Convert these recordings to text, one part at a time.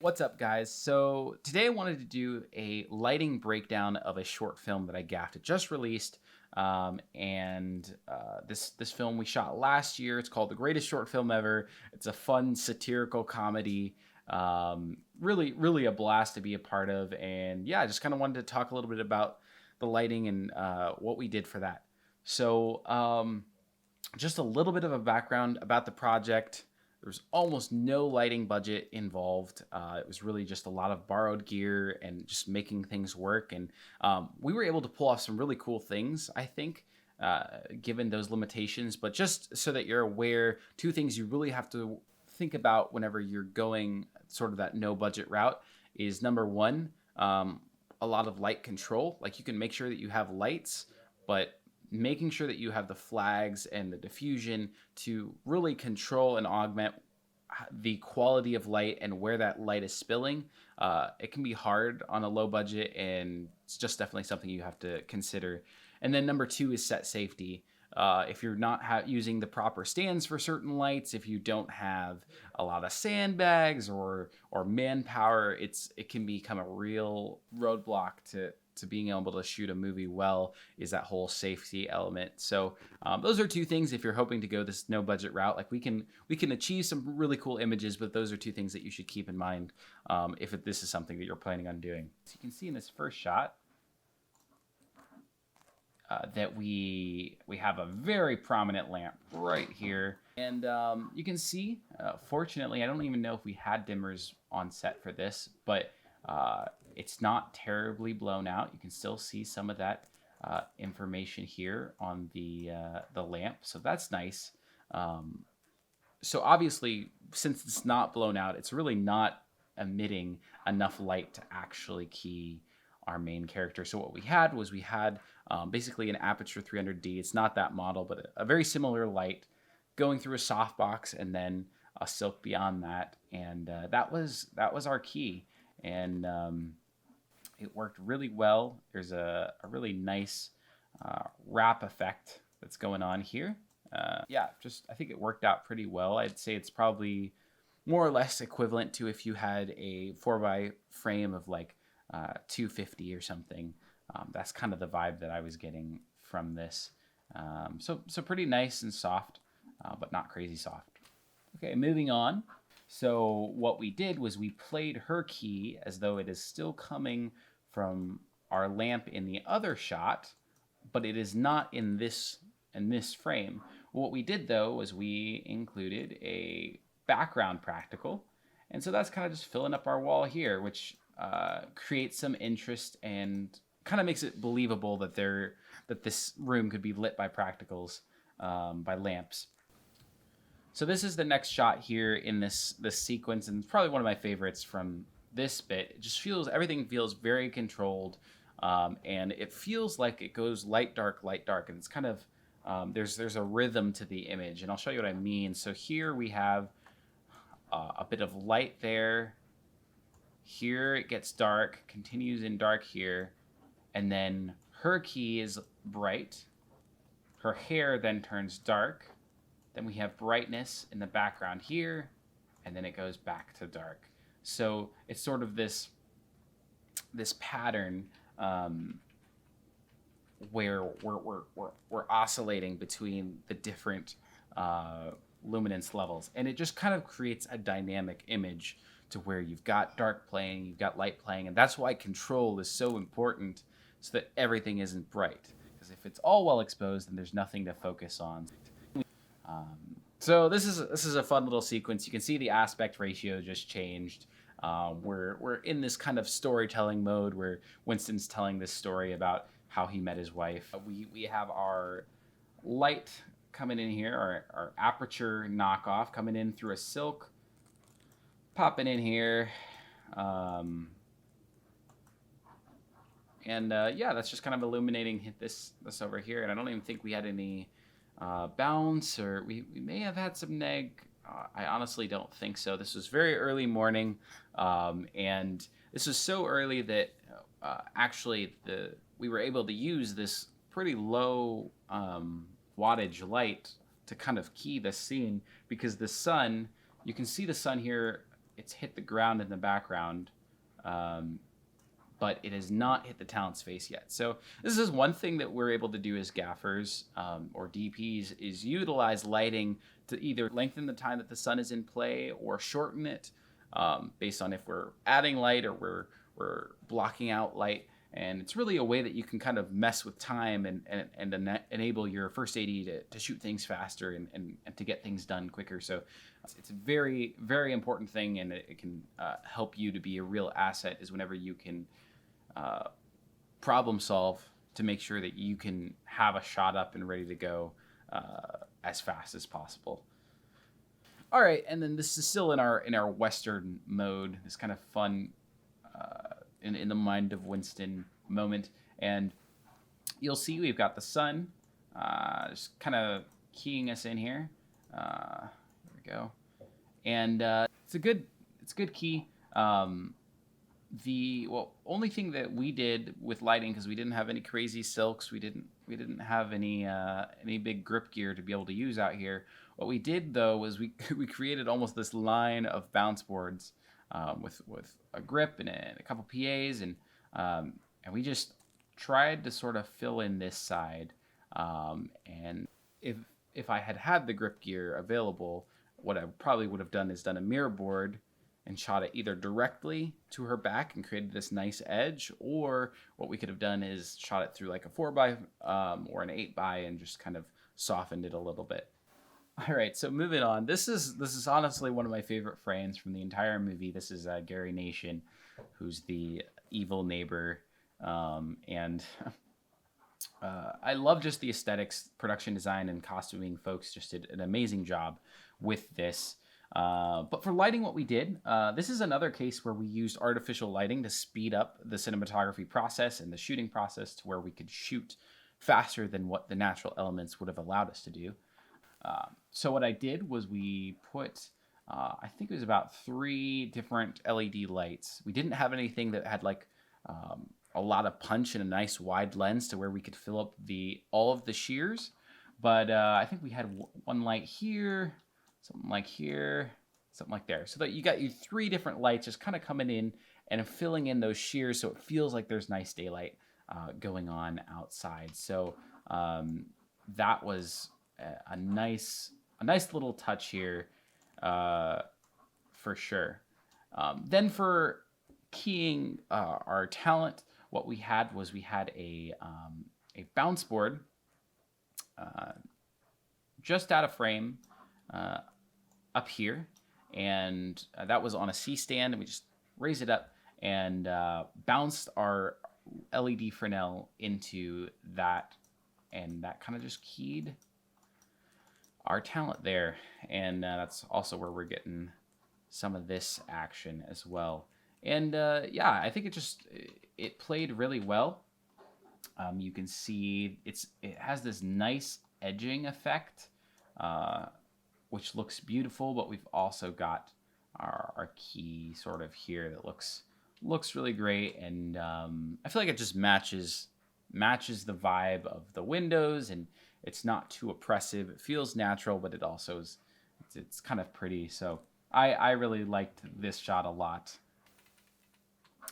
What's up, guys? So today I wanted to do a lighting breakdown of a short film that I gaffed. It just released, this film we shot last year. It's called The Greatest Short Film Ever. It's a fun satirical comedy. Really a blast to be a part of. And yeah, I just kind of wanted to talk a little bit about the lighting and what we did for that. So just a little bit of a background about the project. There was almost no lighting budget involved. It was really just a lot of borrowed gear and just making things work. And we were able to pull off some really cool things, I think, given those limitations. But just so that you're aware, two things you really have to think about whenever you're going sort of that no budget route is number one, a lot of light control. Like you can make sure that you have lights, but making sure that you have the flags and the diffusion to really control and augment the quality of light and where that light is spilling. It can be hard on a low budget, and it's just definitely something you have to consider. And then number two is set safety. If you're not using the proper stands for certain lights, if you don't have a lot of sandbags or manpower, it can become a real roadblock to being able to shoot a movie well, is that whole safety element. So those are two things if you're hoping to go this no budget route. Like we can achieve some really cool images, but those are two things that you should keep in mind if this is something that you're planning on doing. So you can see in this first shot that we have a very prominent lamp right here. And you can see, fortunately, I don't even know if we had dimmers on set for this, but it's not terribly blown out. You can still see some of that information here on the lamp, so that's nice. So obviously, since it's not blown out, it's really not emitting enough light to actually key our main character. So what we had was basically an Aperture 300D. It's not that model, but a very similar light going through a softbox and then a silk beyond that, and that was our key. And it worked really well. There's a really nice wrap effect that's going on here. I think it worked out pretty well. I'd say it's probably more or less equivalent to if you had a 4x frame of like 250 or something. That's kind of the vibe that I was getting from this. So pretty nice and soft, but not crazy soft. Okay, moving on. So what we did was we played her key as though it is still coming from our lamp in the other shot, but it is not in this frame. What we did though was we included a background practical, and so that's kind of just filling up our wall here, which creates some interest and kind of makes it believable that this room could be lit by practicals, by lamps. So this is the next shot here in this sequence, and it's probably one of my favorites from this bit. It just everything feels very controlled, and it feels like it goes light, dark, and it's kind of, there's a rhythm to the image, and I'll show you what I mean. So here we have a bit of light there. Here it gets dark, continues in dark here, and then her key is bright. Her hair then turns dark. Then we have brightness in the background here, and then it goes back to dark. So it's sort of this pattern where we're oscillating between the different luminance levels, and it just kind of creates a dynamic image to where you've got dark playing, you've got light playing, and that's why control is so important, so that everything isn't bright. Because if it's all well exposed, then there's nothing to focus on. So this is a fun little sequence. You can see the aspect ratio just changed. We're in this kind of storytelling mode where Winston's telling this story about how he met his wife. We have our light coming in here, our aperture knockoff coming in through a silk, popping in here. That's just kind of illuminating this over here. And I don't even think we had any bounce, or we may have had some neg. I honestly don't think so. This was very early morning, and this was so early that actually we were able to use this pretty low wattage light to kind of key the scene, because the sun, you can see the sun here it's hit the ground in the background, but it has not hit the talent's face yet. So this is one thing that we're able to do as gaffers or DPs, is utilize lighting to either lengthen the time that the sun is in play or shorten it, based on if we're adding light or we're blocking out light. And it's really a way that you can kind of mess with time and enable your first AD to shoot things faster and to get things done quicker. So it's a very, very important thing, and it can help you to be a real asset, is whenever you can problem solve to make sure that you can have a shot up and ready to go as fast as possible. All right, and then this is still in our Western mode, this kind of fun in the mind of Winston moment. And you'll see we've got the sun just kind of keying us in here. There we go. And it's a good key. The only thing that we did with lighting, because we didn't have any crazy silks, we didn't have any big grip gear to be able to use out here. What we did though was we created almost this line of bounce boards with a grip and a couple PAs, and we just tried to sort of fill in this side. And if I had the grip gear available, what I probably would have done is done a mirror board and shot it either directly to her back and created this nice edge, or what we could have done is shot it through like a 4x or an 8x and just kind of softened it a little bit. All right, so moving on. This is honestly one of my favorite frames from the entire movie. This is Gary Nation, who's the evil neighbor, and I love just the aesthetics, production design, and costuming. Folks just did an amazing job with this. But for lighting, what we did, this is another case where we used artificial lighting to speed up the cinematography process and the shooting process to where we could shoot faster than what the natural elements would have allowed us to do. So what I did was we put, I think it was about 3 different LED lights. We didn't have anything that had like a lot of punch and a nice wide lens to where we could fill up all of the shears. But I think we had one light here, something like here, something like there. So that you got 3 different lights just kind of coming in and filling in those shears so it feels like there's nice daylight going on outside. So that was a nice little touch here for sure. Then for keying our talent, what we had was a bounce board just out of frame up here, and that was on a C-stand, and we just raised it up and bounced our LED Fresnel into that, and that kind of just keyed our talent there. And that's also where we're getting some of this action as well. And yeah, I think it played really well. You can see it has this nice edging effect, which looks beautiful, but we've also got our key sort of here that looks really great. And I feel like it just matches the vibe of the windows, and it's not too oppressive. It feels natural, but it also it's kind of pretty. So I really liked this shot a lot.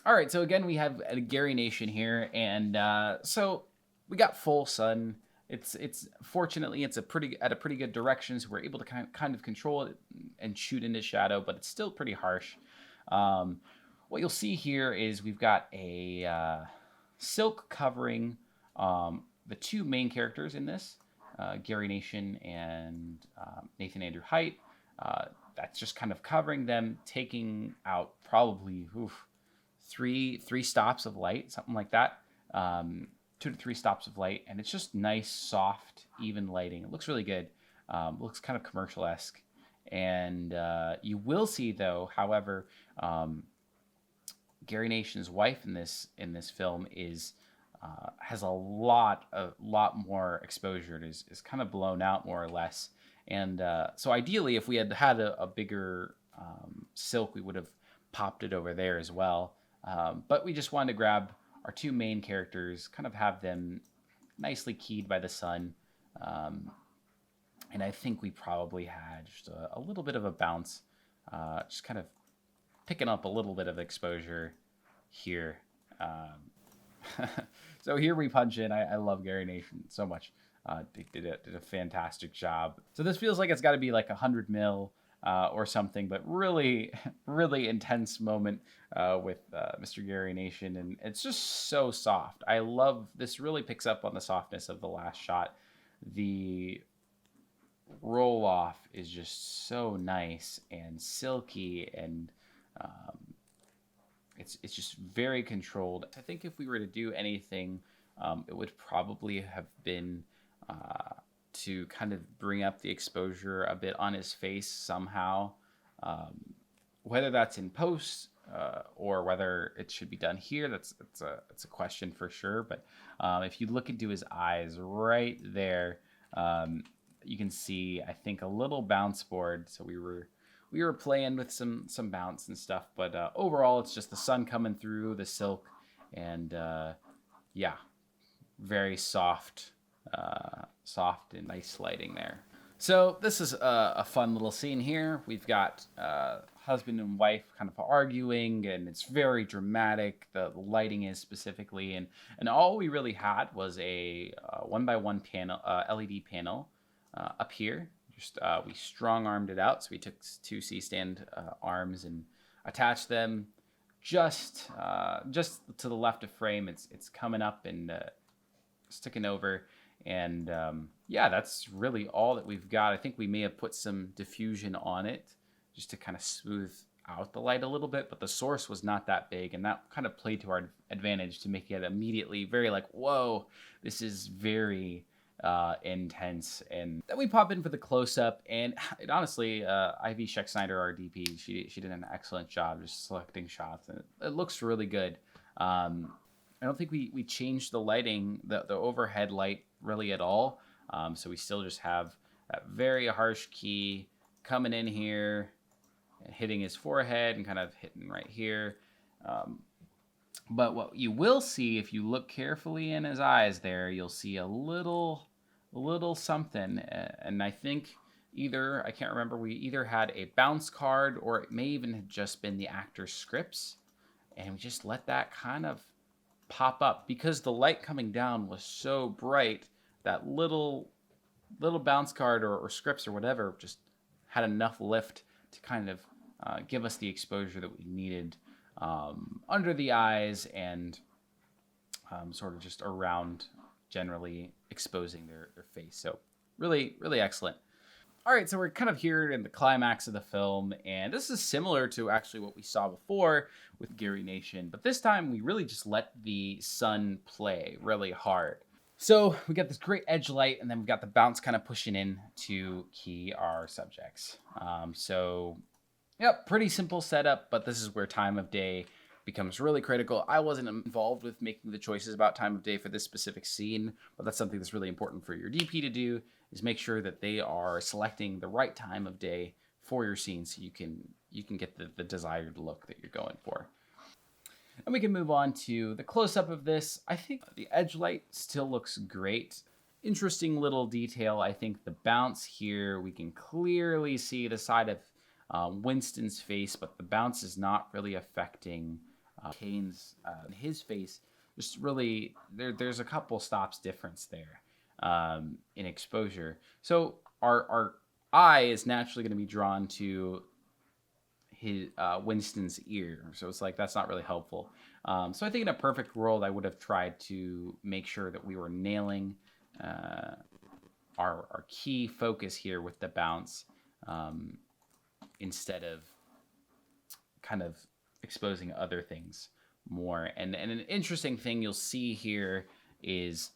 All right, so again, we have a Gary Nation here, and so we got full sun. It's fortunately it's at a pretty good direction, so we're able to kind of control it and shoot into shadow, but it's still pretty harsh. What you'll see here is we've got a silk covering the 2 main characters in this, Gary Nation and Nathan Andrew Haidt. That's just kind of covering them, taking out probably 3 stops of light, something like that. 2 to 3 stops of light, and it's just nice, soft, even lighting. It looks really good. Looks kind of commercial-esque. And you will see, though, however, Gary Nation's wife in this film has a lot more exposure. It is kind of blown out more or less. And so ideally, if we had a bigger silk, we would have popped it over there as well. But we just wanted to grab our 2 main characters, kind of have them nicely keyed by the sun. And I think we probably had just a little bit of a bounce, just kind of picking up a little bit of exposure here. So here we punch in. I love Gary Nation so much. They did a fantastic job. So this feels like it's got to be like 100 mil or something, but really, really intense moment with Mr. Gary Nation. And it's just so soft. I love this, really picks up on the softness of the last shot. The roll off is just so nice and silky, and it's just very controlled. I think if we were to do anything, it would probably have been to kind of bring up the exposure a bit on his face somehow, whether that's in post or whether it should be done here. That's a question for sure. But if you look into his eyes right there, you can see, I think, a little bounce board. So we were playing with some bounce and stuff, but overall it's just the sun coming through the silk, and yeah, very soft and nice lighting there. So this is a fun little scene here. We've got husband and wife kind of arguing, and it's very dramatic. The lighting is specifically, and all we really had was a 1x1 panel, LED panel up here. Just we strong-armed it out, so we took two C-stand arms and attached them just to the left of frame. It's coming up and sticking over, and yeah, that's really all that we've got. I think we may have put some diffusion on it just to kind of smooth out the light a little bit, but the source was not that big, and that kind of played to our advantage to make it immediately very like, whoa, this is very intense. And then we pop in for the close-up, and honestly, Ivy Schexnayder, our DP, she did an excellent job just selecting shots, and it looks really good. I don't think we changed the lighting, the overhead light really at all, so we still just have that very harsh key coming in here and hitting his forehead and kind of hitting right here. But what you will see, if you look carefully in his eyes there, you'll see a little something. And I think I can't remember, we either had a bounce card or it may even have just been the actor's scripts. And we just let that kind of pop up because the light coming down was so bright. That little bounce card or scripts or whatever just had enough lift to kind of give us the exposure that we needed under the eyes and sort of just around, generally exposing their face. So really, really excellent. All right, so we're kind of here in the climax of the film, and this is similar to actually what we saw before with Gary Nation, but this time we really just let the sun play really hard. So we got this great edge light, and then we've got the bounce kind of pushing in to key our subjects. So, yep, pretty simple setup, but this is where time of day becomes really critical. I wasn't involved with making the choices about time of day for this specific scene, but that's something that's really important for your DP to do, is make sure that they are selecting the right time of day for your scene so you can get the desired look that you're going for. And we can move on to the close-up of this. I think the edge light still looks great. Interesting little detail. I think the bounce here, we can clearly see the side of Winston's face, but the bounce is not really affecting Kane's his face. Just really, there's a couple stops difference there in exposure. So our eye is naturally going to be drawn to his Winston's ear, so it's like that's not really helpful. So I think in a perfect world, I would have tried to make sure that we were nailing our key focus here with the bounce instead of kind of exposing other things more. And an interesting thing you'll see here is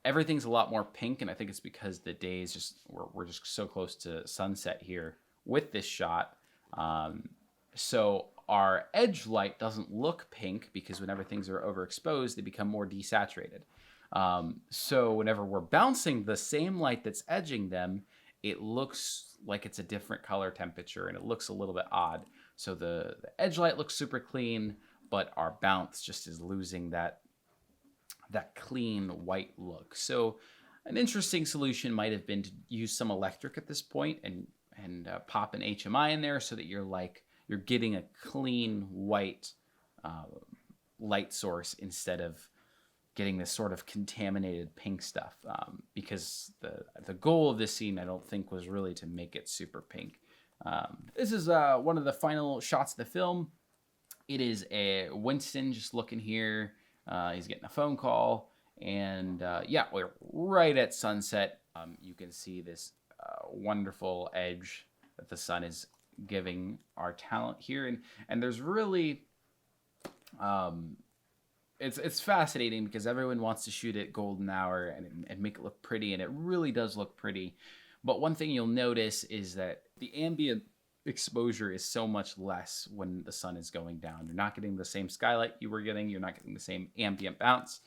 everything's a lot more pink, and I think it's because the days we're just so close to sunset here with this shot. So our edge light doesn't look pink because whenever things are overexposed, they become more desaturated. So whenever we're bouncing the same light that's edging them, it looks like it's a different color temperature and it looks a little bit odd. So the edge light looks super clean, but our bounce just is losing that clean white look. So an interesting solution might have been to use some electric at this point and pop an HMI in there so that you're like you're getting a clean white light source instead of getting this sort of contaminated pink stuff, because the goal of this scene, I don't think, was really to make it super pink. This is one of the final shots of the film. It is a Winston just looking here. He's getting a phone call, and yeah, we're right at sunset. You can see this wonderful edge that the sun is giving our talent here, and there's really it's fascinating because everyone wants to shoot at golden hour and make it look pretty, and it really does look pretty. But one thing you'll notice is that the ambient exposure is so much less when the sun is going down. You're not getting the same skylight you were getting. You're not getting the same ambient bounce.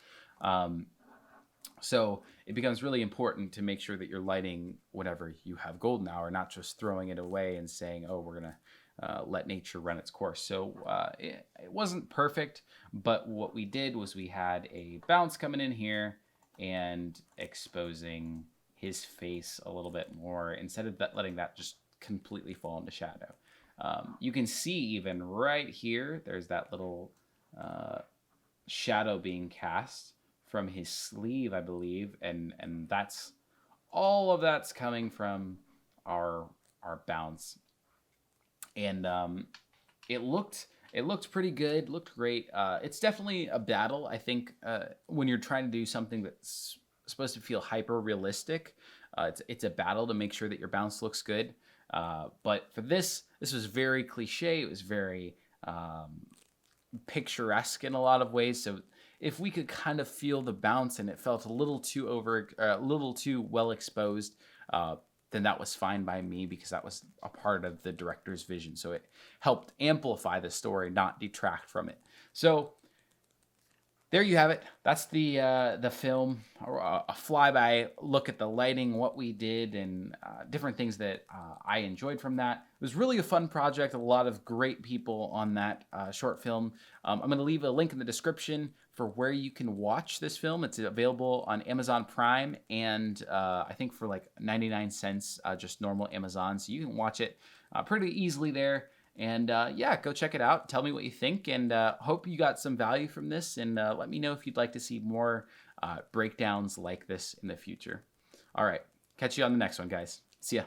So it becomes really important to make sure that you're lighting whenever you have golden hour, not just throwing it away and saying, oh, we're going to let nature run its course. So it wasn't perfect, but what we did was we had a bounce coming in here and exposing his face a little bit more instead of letting that just completely fall into shadow. You can see even right here, there's that little shadow being cast from his sleeve, I believe, and that's all of that's coming from our bounce. And it looked pretty good, looked great. It's definitely a battle, I think, when you're trying to do something that's supposed to feel hyper realistic. It's a battle to make sure that your bounce looks good. But for this was very cliche. It was very picturesque in a lot of ways. So if we could kind of feel the bounce and it felt a little too well exposed, then that was fine by me because that was a part of the director's vision. So it helped amplify the story, not detract from it. So there you have it. That's the film, a flyby look at the lighting, what we did, and different things that I enjoyed from that. It was really a fun project. A lot of great people on that short film. I'm going to leave a link in the description for where you can watch this film. It's available on Amazon Prime and I think for like 99 cents, just normal Amazon. So you can watch it pretty easily there. And yeah, go check it out. Tell me what you think, and hope you got some value from this. And let me know if you'd like to see more breakdowns like this in the future. All right, catch you on the next one, guys. See ya.